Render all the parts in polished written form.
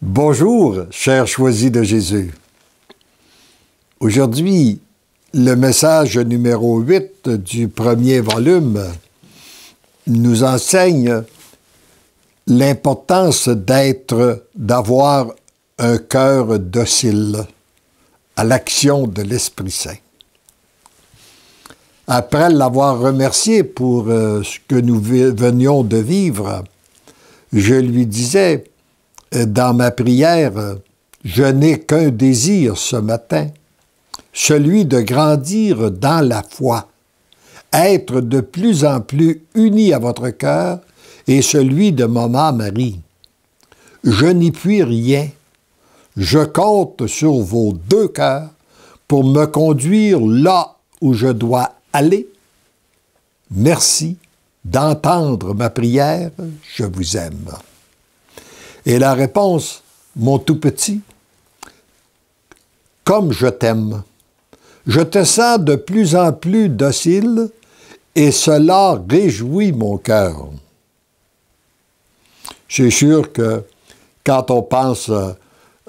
Bonjour, chers choisis de Jésus. Aujourd'hui, le message numéro 8 du premier volume nous enseigne l'importance d'avoir un cœur docile à l'action de l'Esprit Saint. Après l'avoir remercié pour ce que nous venions de vivre, je lui disais dans ma prière, je n'ai qu'un désir ce matin, celui de grandir dans la foi, être de plus en plus uni à votre cœur et celui de Maman Marie. Je n'y puis rien. Je compte sur vos deux cœurs pour me conduire là où je dois aller. Merci d'entendre ma prière, je vous aime. Et la réponse, mon tout petit, comme je t'aime, je te sens de plus en plus docile et cela réjouit mon cœur. Je suis sûr que quand on pense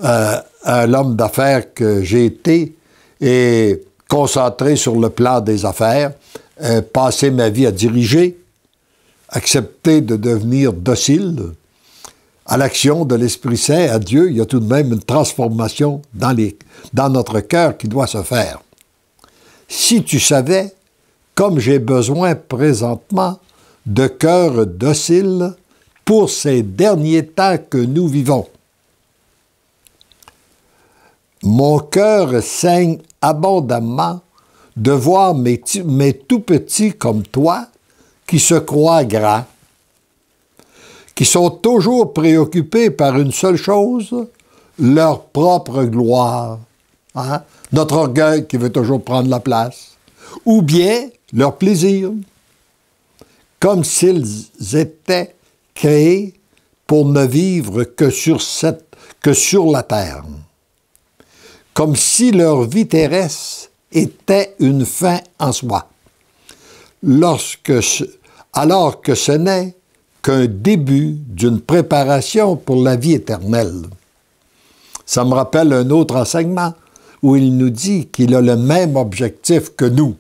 à l'homme d'affaires que j'ai été et concentré sur le plan des affaires, passer ma vie à diriger, accepter de devenir docile à l'action de l'Esprit Saint, à Dieu, il y a tout de même une transformation dans notre cœur qui doit se faire. Si tu savais, comme j'ai besoin présentement de cœur docile pour ces derniers temps que nous vivons. Mon cœur saigne abondamment de voir mes tout petits comme toi qui se croient grands, qui sont toujours préoccupés par une seule chose, leur propre gloire. Hein? Notre orgueil qui veut toujours prendre la place. Ou bien leur plaisir. Comme s'ils étaient créés pour ne vivre que sur la terre. Comme si leur vie terrestre était une fin en soi. Alors que ce n'est qu'un début d'une préparation pour la vie éternelle. Ça me rappelle un autre enseignement où il nous dit qu'il a le même objectif que nous.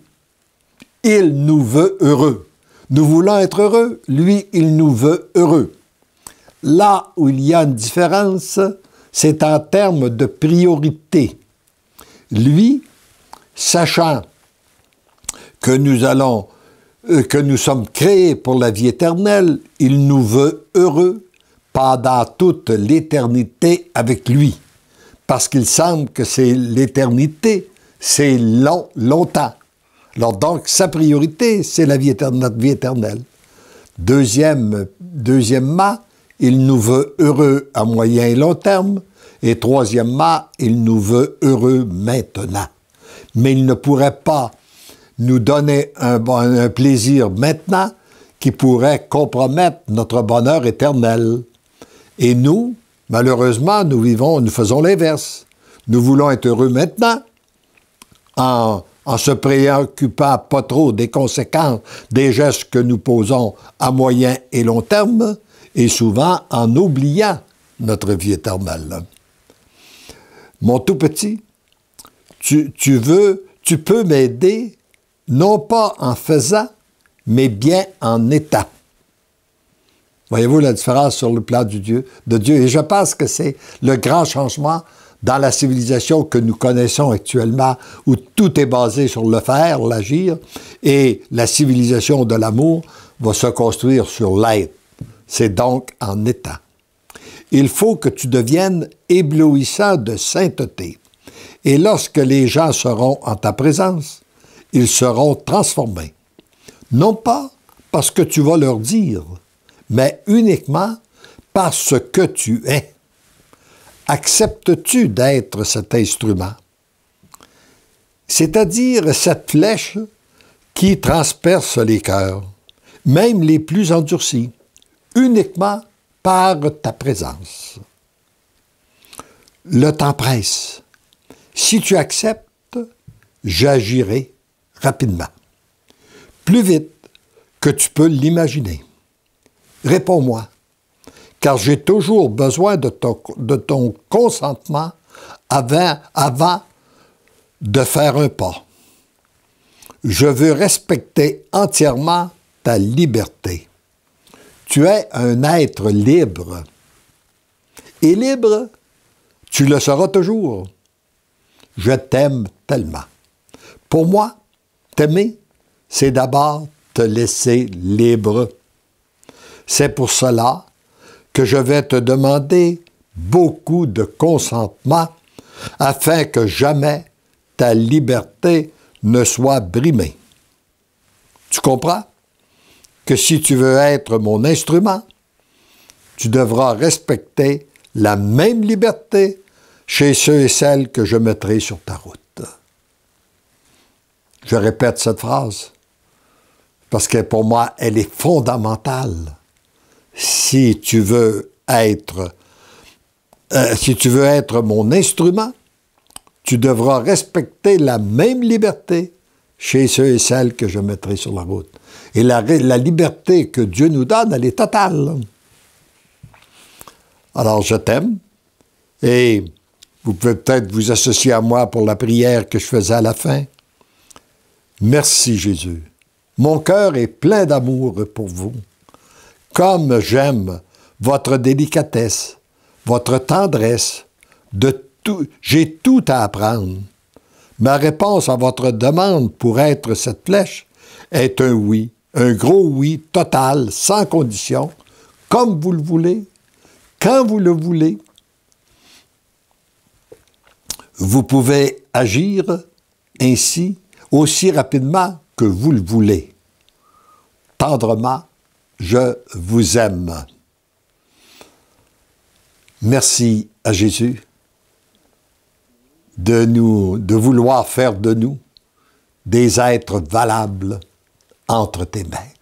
Il nous veut heureux. Nous voulons être heureux, lui, il nous veut heureux. Là où il y a une différence, c'est en termes de priorité. Lui, sachant que nous sommes créés pour la vie éternelle, il nous veut heureux pendant toute l'éternité avec lui. Parce qu'il semble que c'est l'éternité, c'est longtemps. Alors donc, sa priorité, c'est notre vie éternelle. Deuxièmement, il nous veut heureux à moyen et long terme. Et troisièmement, il nous veut heureux maintenant. Mais il ne pourrait pas nous donner un plaisir maintenant qui pourrait compromettre notre bonheur éternel. Et nous, malheureusement, nous faisons l'inverse. Nous voulons être heureux maintenant en se préoccupant pas trop des conséquences des gestes que nous posons à moyen et long terme et souvent en oubliant notre vie éternelle. Mon tout petit, tu peux m'aider non pas en faisant, mais bien en étant. Voyez-vous la différence sur le plan de Dieu? Et je pense que c'est le grand changement dans la civilisation que nous connaissons actuellement, où tout est basé sur le faire, l'agir, et la civilisation de l'amour va se construire sur l'être. C'est donc en étant. Il faut que tu deviennes éblouissant de sainteté. Et lorsque les gens seront en ta présence, ils seront transformés. Non pas parce que tu vas leur dire, mais uniquement parce que tu es. Acceptes-tu d'être cet instrument? C'est-à-dire cette flèche qui transperce les cœurs, même les plus endurcis, uniquement par ta présence. Le temps presse. Si tu acceptes, j'agirai rapidement, plus vite que tu peux l'imaginer. Réponds-moi, car j'ai toujours besoin de ton consentement avant de faire un pas. Je veux respecter entièrement ta liberté. Tu es un être libre. Et libre, tu le seras toujours. Je t'aime tellement. Pour moi, t'aimer, c'est d'abord te laisser libre. C'est pour cela que je vais te demander beaucoup de consentement afin que jamais ta liberté ne soit brimée. Tu comprends que si tu veux être mon instrument, tu devras respecter la même liberté chez ceux et celles que je mettrai sur ta route. Je répète cette phrase parce que pour moi, elle est fondamentale. Si tu veux être mon instrument, tu devras respecter la même liberté chez ceux et celles que je mettrai sur la route. Et la liberté que Dieu nous donne, elle est totale. Alors, je t'aime et vous pouvez peut-être vous associer à moi pour la prière que je faisais à la fin. Merci Jésus. Mon cœur est plein d'amour pour vous. Comme j'aime votre délicatesse, votre tendresse, j'ai tout à apprendre. Ma réponse à votre demande pour être cette flèche est un oui, un gros oui total, sans condition, comme vous le voulez, quand vous le voulez. Vous pouvez agir ainsi aussi rapidement que vous le voulez. Tendrement, je vous aime. Merci à Jésus de vouloir faire de nous des êtres valables entre tes mains.